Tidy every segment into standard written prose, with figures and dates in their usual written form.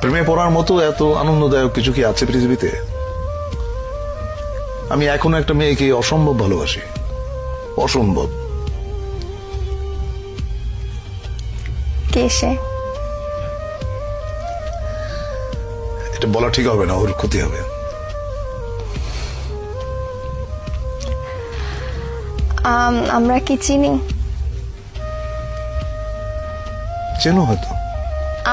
প্রেমে পড়ার মতো এত আনন্দদায়ক কিছু কি আছে পৃথিবীতে? আমি এখনো একটা মেয়েকে অসম্ভব ভালোবাসি, অসম্ভব। কে সে? এটা বলা ঠিক হবে না, ওর ক্ষতি হবে। আমরা কি চিনি? চেনো হয়তো।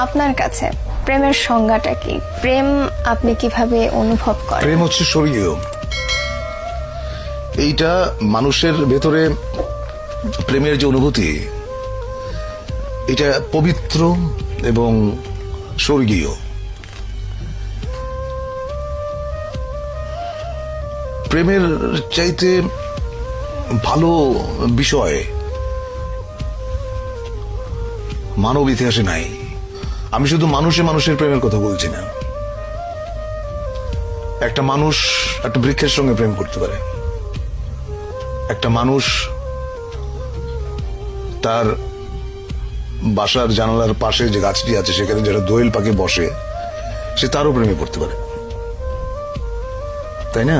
আপনার কাছে প্রেমের সংজ্ঞাটা কি? প্রেম আপনি কিভাবে অনুভব করেন? প্রেম হচ্ছে স্বর্গীয়। এইটা মানুষের ভেতরে প্রেমের যে অনুভূতি, এটা পবিত্র এবং স্বর্গীয়। প্রেমের চাইতে ভালো বিষয় মানব ইতিহাসে নাই। আমি শুধু মানুষের প্রেমের কথা বলছি না। একটা মানুষ একটা বৃক্ষের সঙ্গে প্রেম করতে পারে, একটা মানুষ তার বাসার জানালার পাশে যে গাছটি আছে সেখানে যারা দোয়েল পাখি বসে, সে তারও প্রেমে পড়তে পারে, তাই না?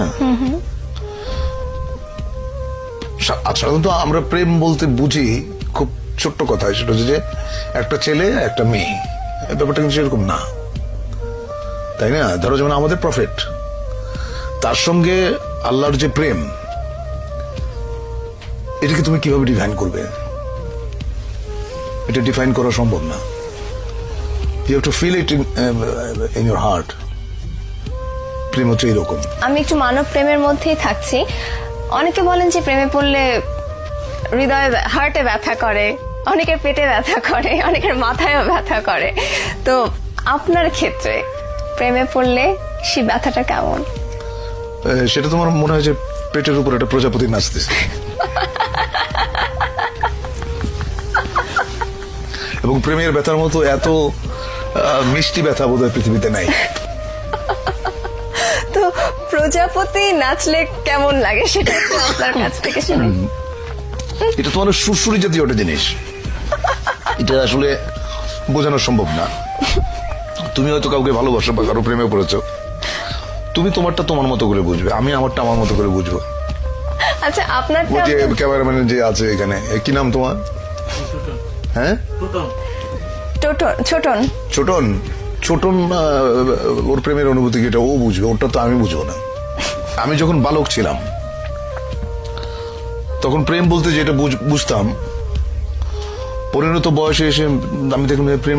সাধারণত আমরা প্রেম বলতে বুঝি খুব ছোট্ট কথা, সেটা হচ্ছে যে একটা ছেলে একটা মেয়ে। ব্যাপারটা কিন্তু সেরকম না, তাই না? ধরো যেমন আমাদের প্রফেট, তার সঙ্গে আল্লাহর যে প্রেম, এটাকে তুমি কিভাবে ডিফাইন করবে? এটা ডিফাইন করা সম্ভব না। You have to feel it in your heart. প্রেম হচ্ছে এরকম। আমি একটু মানব প্রেমের মধ্যেই থাকছি। অনেকে বলেন যে প্রেমে পড়লে হৃদয়ে হার্টে ব্যথা করে, অনেকের পেটে ব্যথা করে, অনেকের মাথায়ও ব্যথা করে। তো আপনার ক্ষেত্রে প্রেমে পড়লে সেই ব্যথাটা কেমন? সেটা তোমার মনে হয় যে পেটের উপর একটা প্রজাপতি নাচতেছে, এবং প্রেমের ব্যথার মতো এত মিষ্টি ব্যথা বোধহয় পৃথিবীতে নাই। তো প্রজাপতি নাচলে কেমন লাগে সেটা একটু আপনার কাছ থেকে শুনি। এটা তোমার সুরসুরি জাতীয় একটা জিনিস, এটা আসলে বোঝানো সম্ভব না। তুমি হয়তো কাউকে ভালোবাসো বা কারো প্রেমে পড়েছো, তুমি তোমারটা তোমার মতো করে বুঝবে, আমি আমারটা আমার মতো করে বুঝবো। আচ্ছা, আপনার ওই যে ক্যামেরাম্যান যে আছে এখানে, কি নাম তোমার? হ্যাঁ, ছোটন। ছোটন। ছোটন ওর প্রেমের অনুভূতি কি এটা ও বুঝবে, ওটা তো আমি বুঝবো না। আমি যখন বালক ছিলাম তখন প্রেম বলতে যেটা বুঝতাম, পরিণত বয়সে এসে আমি দেখলাম প্রেম